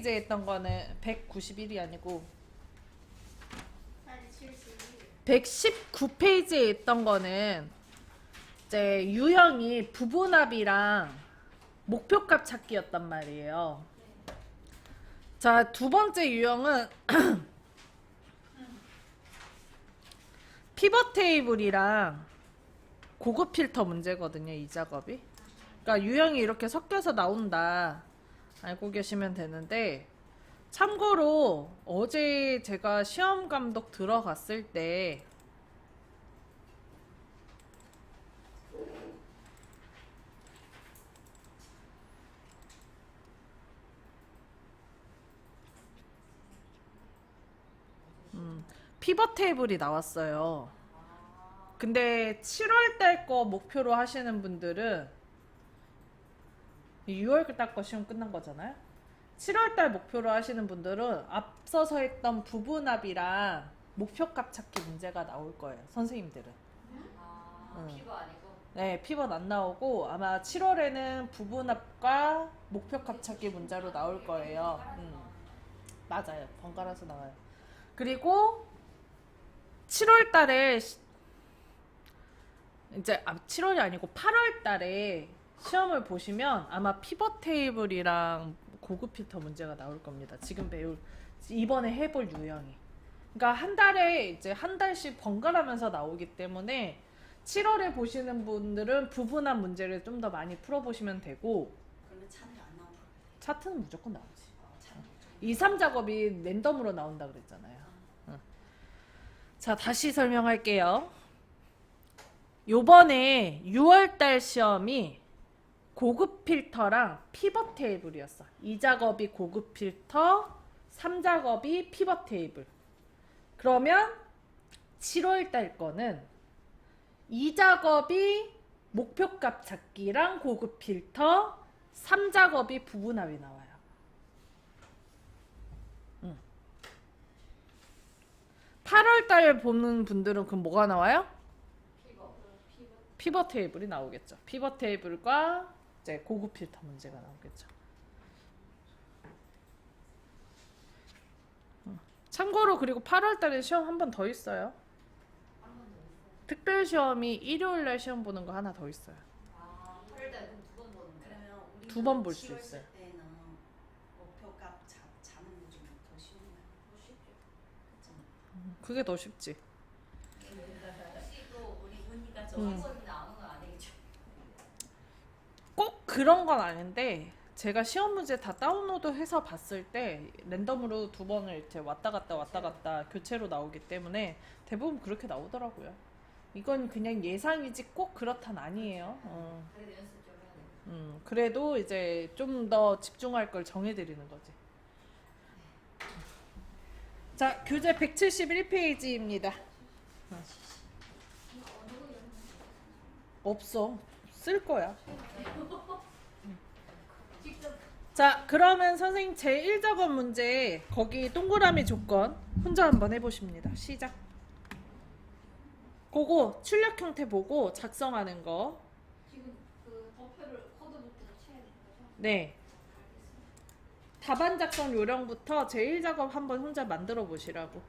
190페이지에 있던 거는 191이 아니고 119페이지에 있던 거는 이제 유형이 부분합이랑 목표값 찾기였단 말이에요. 자, 두 번째 유형은 피벗 테이블이랑 고급 필터 문제거든요, 이 작업이. 그러니까 유형이 이렇게 섞여서 나온다 알고 계시면 되는데, 참고로 어제 제가 시험 감독 들어갔을 때 피벗 테이블이 나왔어요. 근데 7월달 거 목표로 하시는 분들은 6월달 거 시험 끝난 거잖아요. 7월달 목표로 하시는 분들은 앞서서 했던 부분합이랑 목표값 찾기 문제가 나올 거예요, 선생님들은. 피벗 아니고? 네, 피벗 안 나오고 아마 7월에는 부분합과 목표값 찾기 문제로 나올 거예요. 맞아요, 번갈아서 나와요. 그리고 7월달에 이제 7월이 아니고 8월달에 시험을 보시면 아마 피벗 테이블이랑 고급 필터 문제가 나올 겁니다. 지금 배울 이번에 해볼 유형이. 그러니까 한 달에 이제 한 달씩 번갈아면서 나오기 때문에 7월에 보시는 분들은 부분한 문제를 좀 더 많이 풀어보시면 되고. 그러면 차트 안 나오고? 차트는 무조건 나오지. 2, 3 작업이 랜덤으로 나온다 그랬잖아요. 자, 다시 설명할게요. 요번에 6월달 시험이 고급 필터랑 피벗 테이블이었어. 2 작업이 고급 필터, 3 작업이 피벗 테이블. 그러면 7월달 거는 2 작업이 목표값 찾기랑 고급 필터, 3 작업이 부분합이 나와요. 8월달 보는 분들은 그럼 뭐가 나와요? 피벗 테이블이 나오겠죠. 피벗 테이블과 이제 고급 필터 문제가 나오겠죠. 참고로 그리고 8월달에 시험 한 번 더 있어요. 특별 시험이 일요일날 시험 보는 거 하나 더 있어요. 8월달 그럼 2번 보는 거예요? 2번 볼 수 있어요. 때는 목표값 잡는 게 좀 더 쉬운가요? 더 쉽죠. 그게 더 쉽지. 혹시 또 우리 문희가 정확히 나오는 건 아니겠죠? 꼭 그런 건 아닌데 제가 시험 문제 다 다운로드해서 봤을 때 랜덤으로 2번을 이렇게 왔다 갔다 교체로 나오기 때문에 대부분 그렇게 나오더라고요. 이건 그냥 예상이지 꼭 그렇단 아니에요. 그래도 연습 좀 해야 돼요. 그래도 이제 좀 더 집중할 걸 정해드리는 거지. 자, 교재 171페이지입니다. 없어. 쓸 거야. 자, 그러면 선생님 제1작업 문제 거기 동그라미 조건 혼자 한번 해보십니다. 시작. 그거 출력 형태 보고 작성하는 거. 지금 그 버표를 코드부터 쳐야 되는 거죠? 네. 답안 작성 요령부터 제1작업 한번 혼자 만들어 보시라고.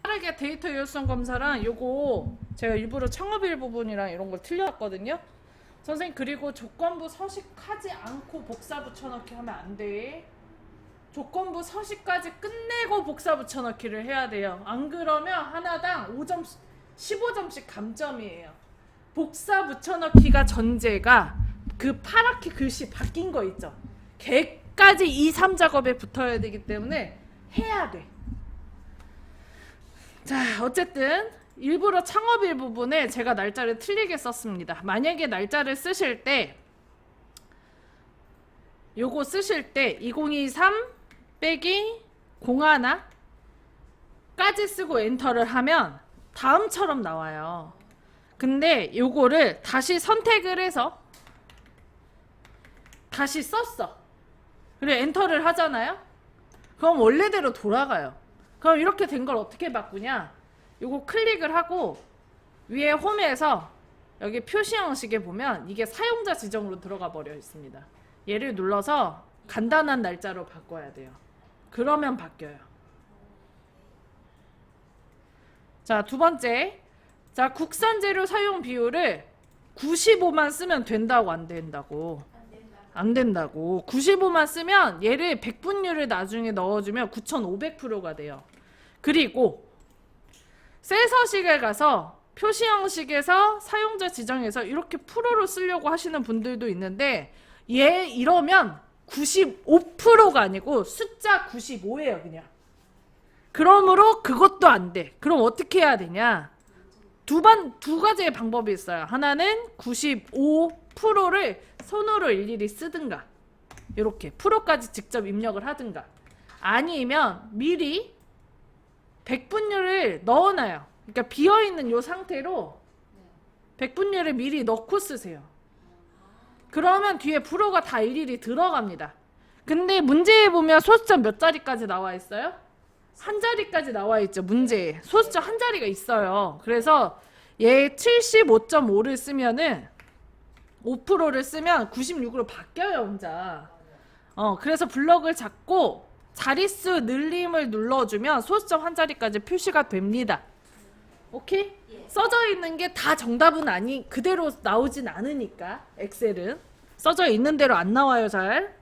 빠르게 데이터 유효성 검사랑 요거 제가 일부러 창업일 부분이랑 이런 걸 틀려왔거든요. 선생님 그리고 조건부 서식하지 않고 복사 붙여넣기 하면 안 돼. 조건부 서식까지 끝내고 복사 붙여넣기를 해야 돼요. 안 그러면 하나당 5점, 15점씩 감점이에요. 복사 붙여넣기가 전제가 그 파랗게 글씨 바뀐 거 있죠. 걔까지 2, 3 작업에 붙어야 되기 때문에 해야 돼. 자, 어쨌든 일부러 창업일 부분에 제가 날짜를 틀리게 썼습니다. 만약에 날짜를 쓰실 때 요거 쓰실 때 2023 빼기 01까지 쓰고 엔터를 하면 다음처럼 나와요. 근데 요거를 다시 선택을 해서 다시 썼어. 그래 엔터를 하잖아요. 그럼 원래대로 돌아가요. 그럼 이렇게 된 걸 어떻게 바꾸냐? 요거 클릭을 하고 위에 홈에서 여기 표시 형식에 보면 이게 사용자 지정으로 들어가 버려 있습니다. 얘를 눌러서 간단한 날짜로 바꿔야 돼요. 그러면 바뀌어요. 자, 두 번째. 자, 국산 재료 사용 비율을 95만 쓰면 된다고 안 된다고? 안 된다고. 95만 쓰면 얘를 백분율을 나중에 넣어주면 9,500%가 돼요. 그리고 셀서식에 가서 표시 형식에서 사용자 지정해서 이렇게 프로로 쓰려고 하시는 분들도 있는데 얘 이러면 95%가 아니고 숫자 95예요 그냥. 그러므로 그것도 안 돼. 그럼 어떻게 해야 되냐? 두 가지의 방법이 있어요. 하나는 95%를 손으로 일일이 쓰든가 이렇게 프로까지 직접 입력을 하든가 아니면 미리 백분율을 넣어놔요. 그러니까 비어있는 요 상태로 백분율을 미리 넣고 쓰세요. 그러면 뒤에 프로가 다 일일이 들어갑니다. 근데 문제에 보면 소수점 몇 자리까지 나와 있어요? 한 자리까지 나와 있죠. 문제에 소수점 한 자리가 있어요. 그래서 얘 75.5를 쓰면은 5%를 쓰면 96으로 바뀌어요 혼자. 그래서 블럭을 잡고 자릿수 늘림을 눌러주면 소수점 한 자리까지 표시가 됩니다. 오케이? 써져 있는 게 다 정답은 아니 그대로 나오진 않으니까 엑셀은 써져 있는 대로 안 나와요 잘.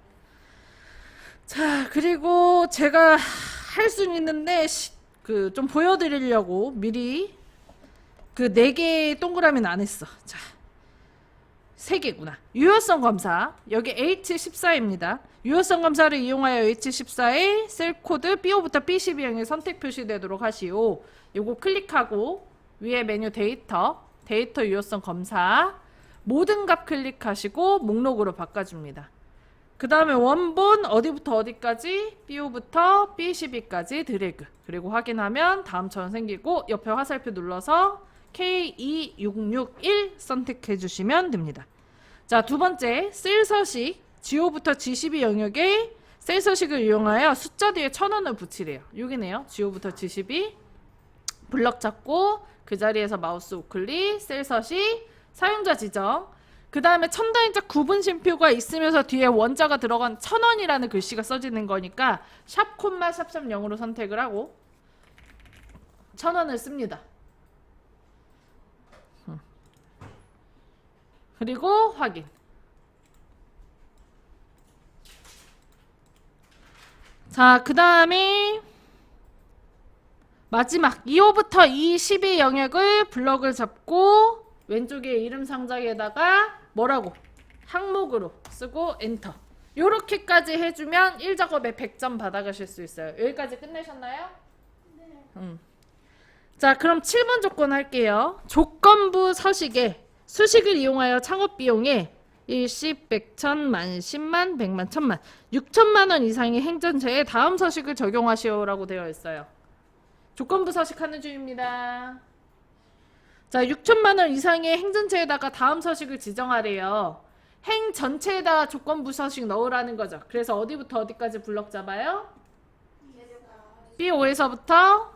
자, 그리고 제가 할 수는 있는데 좀 보여드리려고 미리 그 4개의 동그라미는 안 했어. 자, 3개구나. 유효성 검사. 여기 H14입니다. 유효성 검사를 이용하여 H14의 셀 코드 B5부터 B12형의 선택 표시되도록 하시오. 요거 클릭하고 위에 메뉴 데이터 유효성 검사 모든 값 클릭하시고 목록으로 바꿔줍니다. 그 다음에 원본 어디부터 어디까지 B5부터 B12까지 드래그 그리고 확인하면 다음처럼 생기고 옆에 화살표 눌러서 K2661 선택해 주시면 됩니다. 자, 두 번째 셀 서식 G5부터 G12 영역에 셀 서식을 이용하여 숫자 뒤에 1000원을 붙이래요. 여기네요. G5부터 G12 블럭 잡고 그 자리에서 마우스 우클릭 셀 서식 사용자 지정 그 다음에 첨단위자 구분심표가 있으면서 뒤에 원자가 들어간 1000원이라는 글씨가 써지는 거니까 샵 콤마 샵샵 0으로 선택을 하고 1000원을 씁니다. 그리고 확인. 자, 그 다음에 마지막 2호부터 212 영역을 블럭을 잡고 왼쪽에 이름 상자에다가 뭐라고? 항목으로 쓰고 엔터. 요렇게까지 해주면 1작업에 100점 받아가실 수 있어요. 여기까지 끝내셨나요? 네. 자, 그럼 7번 조건 할게요. 조건부 서식에 수식을 이용하여 창업 비용에 일십, 백천, 만, 십만, 백만, 천만 6천만 원 이상의 행전체에 다음 서식을 적용하시오라고 되어 있어요. 조건부 서식하는 중입니다. 자, 6천만 원 이상의 행전체에다가 다음 서식을 지정하래요. 행 전체에다가 조건부 서식 넣으라는 거죠. 그래서 어디부터 어디까지 블럭 잡아요? B5에서부터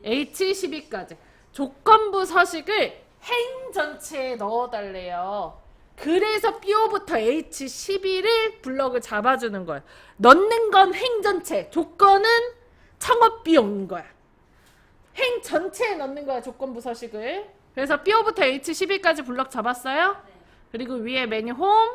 H12까지 조건부 서식을 행 전체에 넣어달래요. 그래서 B5부터 H12를 블럭을 잡아주는 거예요. 넣는 건 행 전체, 조건은 창업 비용인 거야. 행 전체에 넣는 거야 조건부 서식을. 그래서 B5부터 H12까지 블럭 잡았어요. 그리고 위에 메뉴 홈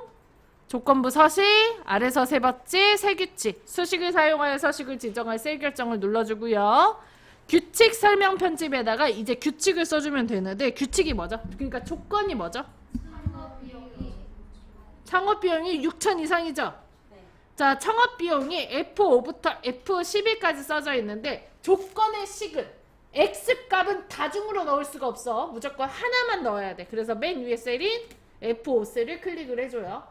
조건부 서식 아래서 세 번째 세규칙 수식을 사용하여 서식을 지정할 셀 결정을 눌러주고요. 규칙 설명 편집에다가 이제 규칙을 써주면 되는데 규칙이 뭐죠? 그러니까 조건이 뭐죠? 창업비용이 6천 이상이죠? 자, 창업비용이 F5부터 F11까지 써져 있는데 조건의 식은 X값은 다중으로 넣을 수가 없어. 무조건 하나만 넣어야 돼. 그래서 맨 위에 셀인 F5 셀을 클릭을 해줘요.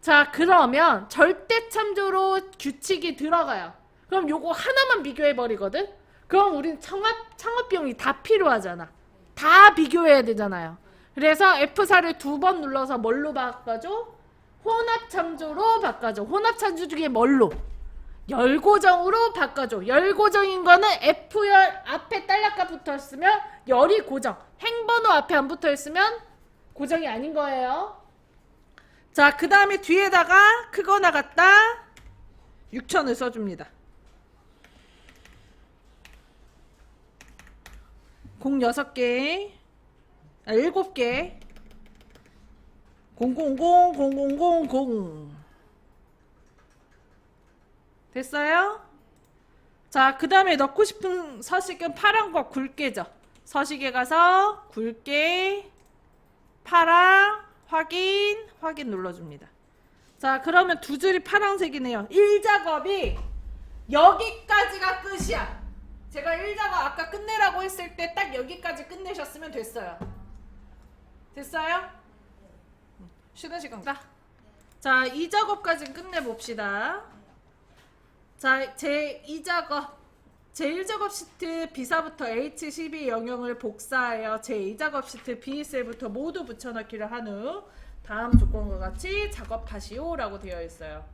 자, 그러면 절대 참조로 규칙이 들어가요. 그럼 요거 하나만 비교해버리거든? 그럼 우린 창업 비용이 다 필요하잖아. 다 비교해야 되잖아요. 그래서 F4를 2번 눌러서 뭘로 바꿔줘? 혼합 참조로 바꿔줘. 혼합 참조 중에 뭘로? 열고정으로 바꿔줘. 열고정인 거는 F열 앞에 딸락값 붙어있으면 열이 고정. 행번호 앞에 안 붙어있으면 고정이 아닌 거예요. 자, 그 다음에 뒤에다가 크거나 같다 6,000을 써줍니다. 6개 7개 000 됐어요? 자, 그 다음에 넣고 싶은 서식은 파랑과 굵게죠. 서식에 가서 굵게 파랑 확인 눌러줍니다. 자, 그러면 두 줄이 파랑색이네요. 1작업이 여기까지가 끝이야. 제가 1작업 아까 끝내라고 했을 때 딱 여기까지 끝내셨으면 됐어요. 됐어요? 쉬는 시간 가. 자, 2작업까지 끝내봅시다. 자, 제 2작업 제 1작업 시트 B사부터 H12 영역을 복사하여 제 2작업 시트 B셀부터 모두 붙여넣기를 한 후 다음 조건과 같이 작업하시오 라고 되어 있어요.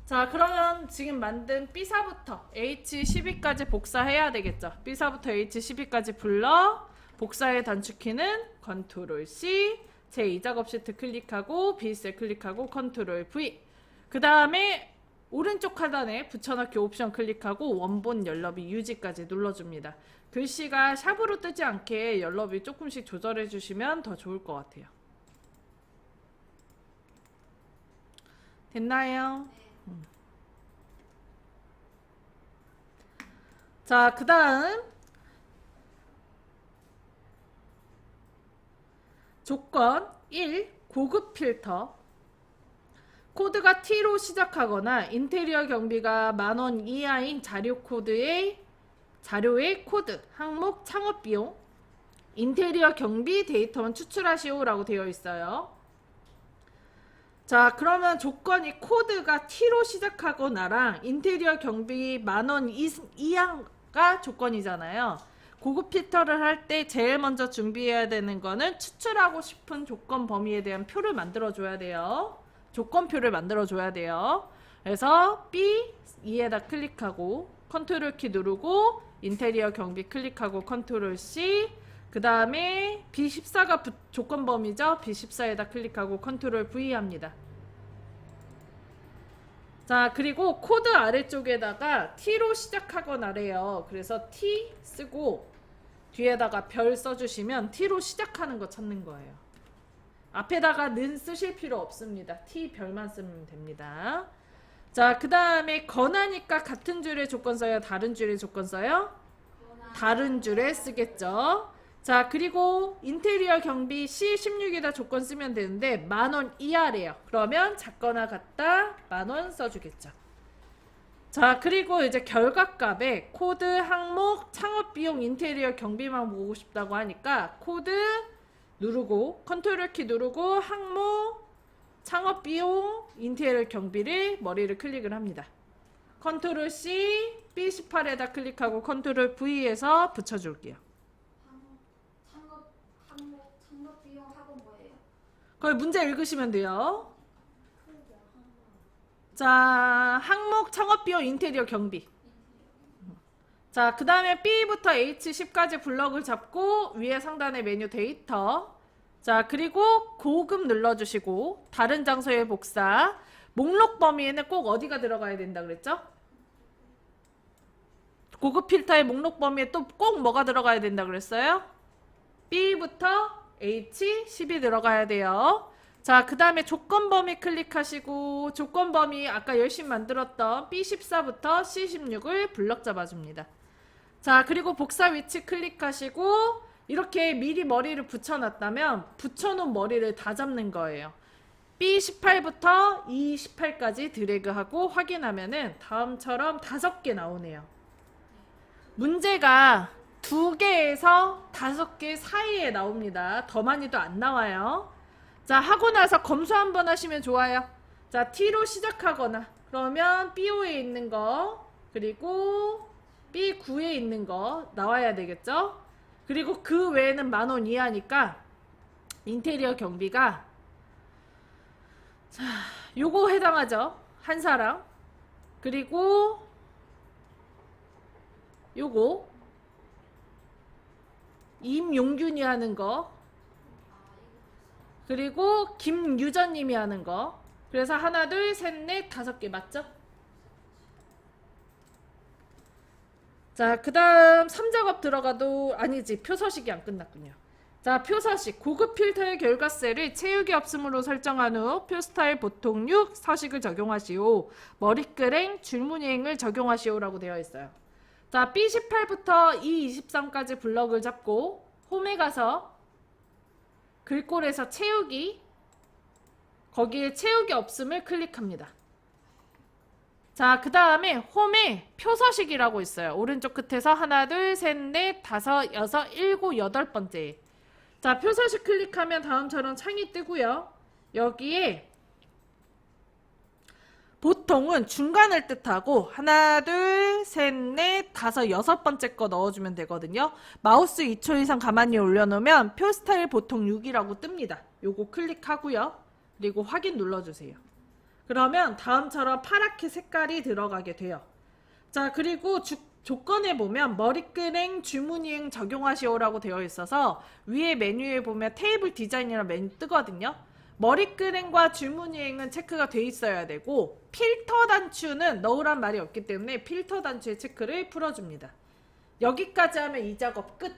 자, 그러면 지금 만든 B사부터 H12까지 복사해야 되겠죠. B사부터 H12까지 불러 복사의 단축키는 컨트롤 C, 제 2작업 시트 클릭하고 B셀 클릭하고 컨트롤 V. 그 다음에 오른쪽 하단에 붙여넣기 옵션 클릭하고 원본 열너비 유지까지 눌러줍니다. 글씨가 샵으로 뜨지 않게 열너비 조금씩 조절해 주시면 더 좋을 것 같아요. 됐나요? 자, 그 다음 조건 1. 고급 필터. 코드가 T로 시작하거나 인테리어 경비가 10,000원 이하인 자료의 코드, 항목, 창업비용, 인테리어 경비 데이터만 추출하시오 라고 되어 있어요. 자, 그러면 조건이 코드가 T로 시작하거나랑 인테리어 경비 10,000원 이하가 조건이잖아요. 고급 필터를 할 때 제일 먼저 준비해야 되는 거는 추출하고 싶은 조건 범위에 대한 표를 만들어 줘야 돼요. 조건표를 만들어 줘야 돼요. 그래서 B2에다 클릭하고 컨트롤 키 누르고 인테리어 경비 클릭하고 컨트롤 C, 그 다음에 B14가 조건 범위죠. B14에다 클릭하고 컨트롤 V 합니다. 자, 그리고 코드 아래쪽에다가 T로 시작하거나래요. 그래서 T 쓰고 뒤에다가 별 써주시면 T로 시작하는 거 찾는 거예요. 앞에다가 는 쓰실 필요 없습니다. T 별만 쓰면 됩니다. 자, 그 다음에 건하니까 같은 줄에 조건 써요? 다른 줄에 조건 써요? 다른 줄에 쓰겠죠. 자, 그리고 인테리어 경비 C16에다 조건 쓰면 되는데 10,000원 이하래요. 그러면 작거나 같다 10,000원 써주겠죠. 자, 그리고 이제 결과값에 코드, 항목, 창업비용, 인테리어 경비만 보고 싶다고 하니까 코드 누르고 컨트롤 키 누르고 항목, 창업비용, 인테리어 경비를 머리를 클릭을 합니다. 컨트롤 C, B18에다 클릭하고 컨트롤 V에서 붙여줄게요. 창업 비용 학원 뭐예요? 거기 문제 읽으시면 돼요. 자, 항목, 창업비용, 인테리어 경비. 자, 그 다음에 B부터 H10까지 블럭을 잡고 위에 상단에 메뉴 데이터. 자, 그리고 고급 눌러주시고 다른 장소에 복사. 목록 범위에는 꼭 어디가 들어가야 된다 그랬죠? 고급 필터의 목록 범위에 또 꼭 뭐가 들어가야 된다 그랬어요? B부터 H10이 들어가야 돼요. 자, 그 다음에 조건 범위 클릭하시고 조건 범위 아까 열심히 만들었던 B14부터 C16을 블럭 잡아줍니다. 자, 그리고 복사 위치 클릭하시고 이렇게 미리 머리를 붙여놨다면 붙여놓은 머리를 다 잡는 거예요. B18부터 E18까지 드래그하고 확인하면은 다음처럼 5개 나오네요. 문제가 2개에서 5개 사이에 나옵니다. 더 많이도 안 나와요. 자, 하고 나서 검수 한번 하시면 좋아요. 자, T로 시작하거나 그러면 B5에 있는 거 그리고 B9에 있는 거 나와야 되겠죠? 그리고 그 외에는 10,000원 이하니까 인테리어 경비가 자, 요거 해당하죠? 한 사람. 그리고 요거 임용균이 하는 거 그리고 김유전님이 하는 거. 그래서 하나, 둘, 셋, 넷, 5개 맞죠? 자, 그 다음 3작업 들어가도 아니지, 표서식이 안 끝났군요. 자, 표서식. 고급 필터의 결과셀을 채우기 없음으로 설정한 후 표스타일 보통 6 서식을 적용하시오. 머리끄랭 줄무늬행을 적용하시오라고 되어 있어요. 자, B18부터 E23까지 블럭을 잡고 홈에 가서 글꼴에서 채우기, 거기에 채우기 없음을 클릭합니다. 자, 그 다음에 홈에 표서식이라고 있어요. 오른쪽 끝에서 하나, 둘, 셋, 넷, 5, 6, 7, 8번째. 자, 표서식 클릭하면 다음처럼 창이 뜨고요. 여기에 보통은 중간을 뜻하고 하나, 둘, 셋, 넷, 5, 6번째 거 넣어주면 되거든요. 마우스 2초 이상 가만히 올려놓으면 표 스타일 보통 6이라고 뜹니다. 요거 클릭하고요. 그리고 확인 눌러주세요. 그러면 다음처럼 파랗게 색깔이 들어가게 돼요. 자, 그리고 조건에 보면 머리끄랭 줄무늬행 적용하시오라고 되어 있어서 위에 메뉴에 보면 테이블 디자인이라는 메뉴 뜨거든요. 머리끄랭과 줄무늬행은 체크가 돼 있어야 되고 필터 단추는 넣으란 말이 없기 때문에 필터 단추의 체크를 풀어줍니다. 여기까지 하면 2작업 끝.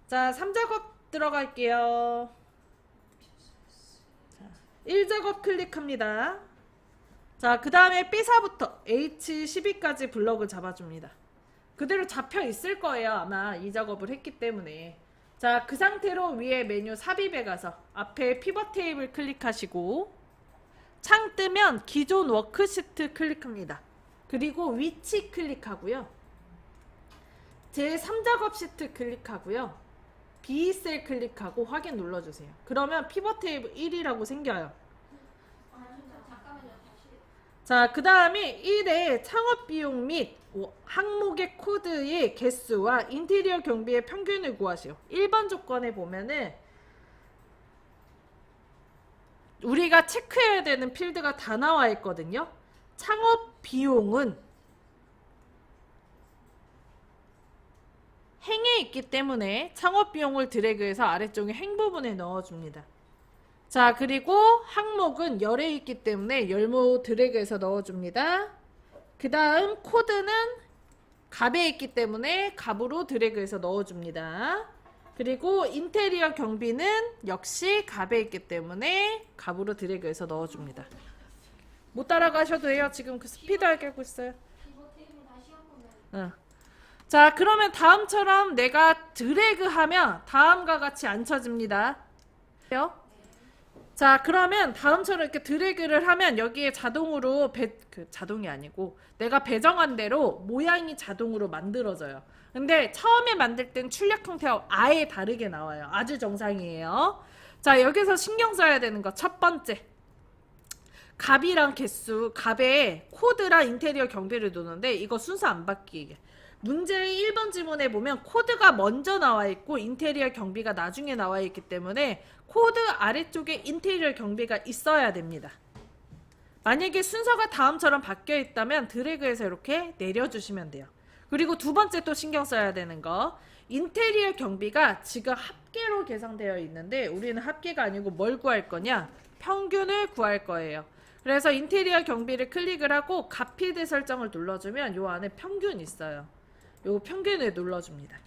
자, 3작업 들어갈게요. 1작업 클릭합니다. 자, 그 다음에 B4부터 H12까지 블럭을 잡아줍니다. 그대로 잡혀 있을 거예요. 아마 이 작업을 했기 때문에. 자, 그 상태로 위에 메뉴 삽입에 가서 앞에 피벗 테이블 클릭하시고 창 뜨면 기존 워크시트 클릭합니다. 그리고 위치 클릭하고요. 제3작업 시트 클릭하고요. B셀 클릭하고 확인 눌러주세요. 그러면 피벗 테이블 1이라고 생겨요. 잠깐만요. 다시. 자, 그 다음에 1의 창업 비용 및 항목의 코드의 개수와 인테리어 경비의 평균을 구하시오. 1번 조건에 보면은 우리가 체크해야 되는 필드가 다 나와 있거든요. 창업 비용은 행에 있기 때문에 창업 비용을 드래그해서 아래쪽에 행 부분에 넣어줍니다. 자, 그리고 항목은 열에 있기 때문에 열모 드래그해서 넣어줍니다. 그 다음 코드는 갑에 있기 때문에 갑으로 드래그해서 넣어줍니다. 그리고 인테리어 경비는 역시 갑에 있기 때문에 갑으로 드래그해서 넣어줍니다. 못 따라가셔도 돼요. 지금 그 스피드하게 하고 있어요. 피벗 테이블 다시 한 번만. 자, 그러면 다음처럼 내가 드래그하면 다음과 같이 앉혀집니다. 자, 그러면 다음처럼 이렇게 드래그를 하면 여기에 자동으로 자동이 아니고 내가 배정한 대로 모양이 자동으로 만들어져요. 근데 처음에 만들 땐 출력 형태가 아예 다르게 나와요. 아주 정상이에요. 자, 여기서 신경 써야 되는 거 첫 번째. 갑이랑 개수, 갑에 코드랑 인테리어 경비를 두는데 이거 순서 안 바뀌게. 문제의 1번 지문에 보면 코드가 먼저 나와 있고 인테리어 경비가 나중에 나와 있기 때문에 코드 아래쪽에 인테리어 경비가 있어야 됩니다. 만약에 순서가 다음처럼 바뀌어 있다면 드래그해서 이렇게 내려주시면 돼요. 그리고 두 번째 또 신경 써야 되는 거, 인테리어 경비가 지금 합계로 계산되어 있는데 우리는 합계가 아니고 뭘 구할 거냐? 평균을 구할 거예요. 그래서 인테리어 경비를 클릭을 하고 값필드 설정을 눌러주면 요 안에 평균 있어요. 요 평균을 눌러줍니다.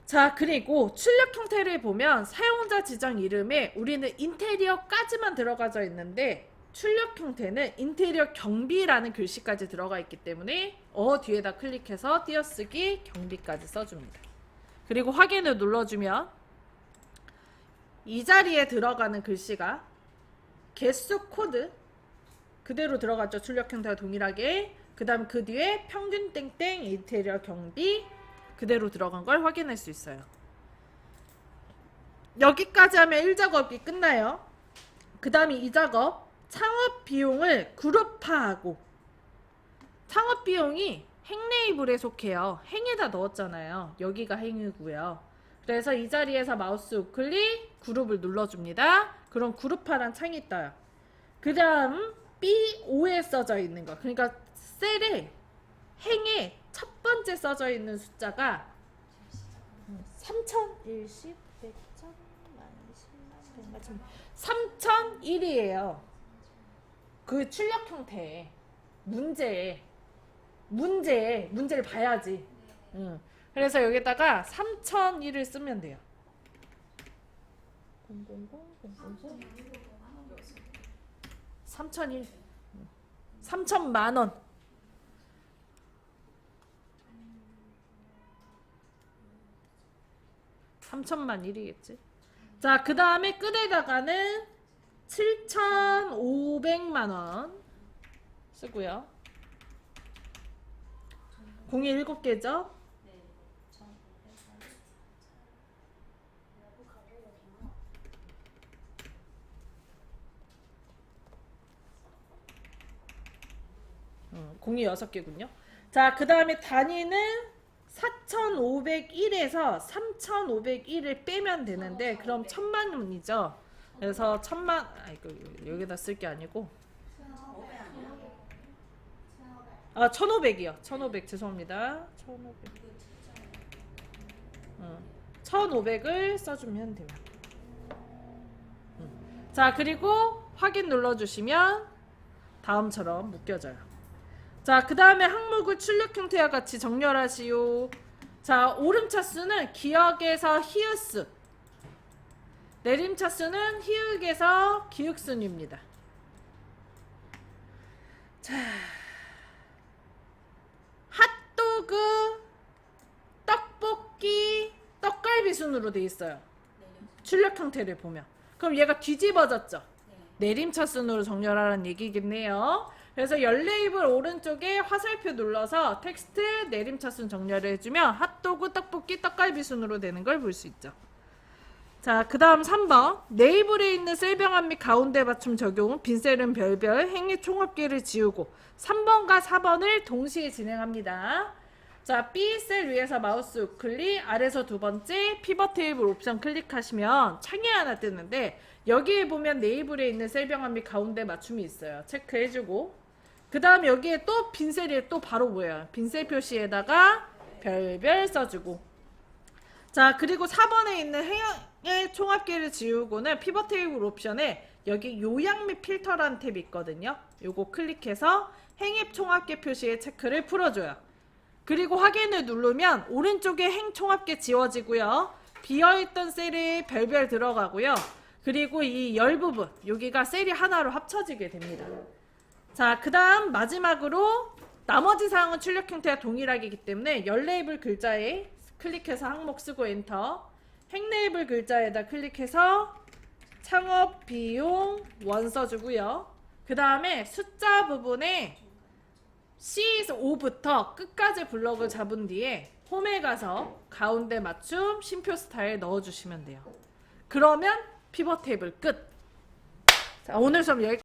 자, 그리고 출력 형태를 보면 사용자 지정 이름에 우리는 인테리어까지만 들어가져 있는데 출력 형태는 인테리어 경비라는 글씨까지 들어가 있기 때문에 뒤에다 클릭해서 띄어쓰기 경비까지 써줍니다. 그리고 확인을 눌러주면 이 자리에 들어가는 글씨가 개수 코드 그대로 들어갔죠. 출력 형태와 동일하게. 그 다음 그 뒤에 평균 땡땡 인테리어 경비 그대로 들어간 걸 확인할 수 있어요. 여기까지 하면 1작업이 끝나요. 그 다음에 2작업 창업 비용을 그룹화하고 창업 비용이 행 레이블에 속해요. 행에다 넣었잖아요. 여기가 행이고요. 그래서 이 자리에서 마우스 우클릭 그룹을 눌러줍니다. 그럼 그룹화란 창이 떠요. 그 다음 B5에 써져 있는 거, 그러니까 셀에 행에 첫 번째 써져 있는 숫자가 3000, 10, 100, 1000, 10,000, 3001이에요. 그 출력 형태 문제를 봐야지. 응. 그래서 여기다가 3001을 쓰면 돼요. 3001 3천만 원. 3천만 1이겠지. 자, 그 다음에 끝에다가는 7,500만 원 쓰고요. 공이 7개죠. 네. 공이 6개군요. 자, 그 다음에 단위는 4,501에서 3,501을 빼면 되는데 그럼 1,000만 원이죠. 그래서 1,000만 이거 여기다 쓸 게 아니고 1,500이요. 1,500 죄송합니다. 1,500을 써주면 돼요. 자, 그리고 확인 눌러주시면 다음처럼 묶여져요. 자, 그 다음에 항목을 출력 형태와 같이 정렬하시오. 자, 오름차수는 기역에서 히읗수, 내림차수는 히읗에서 기역순입니다. 자, 핫도그, 떡볶이, 떡갈비 순으로 돼 있어요. 출력 형태를 보면. 그럼 얘가 뒤집어졌죠. 내림차순으로 정렬하라는 얘기겠네요. 그래서 열 레이블 오른쪽에 화살표 눌러서 텍스트 내림차순 정렬을 해주면 핫도그, 떡볶이, 떡갈비 순으로 되는 걸 볼 수 있죠. 자, 그 다음 3번. 네이블에 있는 셀병합 및 가운데 맞춤 적용, 빈셀은 별별, 행위 총합계를 지우고 3번과 4번을 동시에 진행합니다. 자, B셀 위에서 마우스 우클릭, 아래서 두 번째 피벗 테이블 옵션 클릭하시면 창이 하나 뜨는데 여기에 보면 네이블에 있는 셀병합 및 가운데 맞춤이 있어요. 체크해주고 그 다음 여기에 또 빈셀이 또 바로 보여요. 빈셀 표시에다가 별별 써주고 자, 그리고 4번에 있는 행의 총합계를 지우고는 피벗 테이블 옵션에 여기 요약 및 필터라는 탭이 있거든요. 요거 클릭해서 행입 총합계 표시에 체크를 풀어줘요. 그리고 확인을 누르면 오른쪽에 행 총합계 지워지고요. 비어있던 셀이 별별 들어가고요. 그리고 이 열 부분 여기가 셀이 하나로 합쳐지게 됩니다. 자, 그 다음 마지막으로 나머지 사항은 출력 형태와 동일하기 때문에 열 레이블 글자에 클릭해서 항목 쓰고 엔터, 행 레이블 글자에다 클릭해서 창업 비용 원 써주고요. 그 다음에 숫자 부분에 C5부터 끝까지 블럭을 잡은 뒤에 홈에 가서 가운데 맞춤 쉼표 스타일 넣어주시면 돼요. 그러면 피벗 테이블 끝. 자, 오늘 수업 여기까지.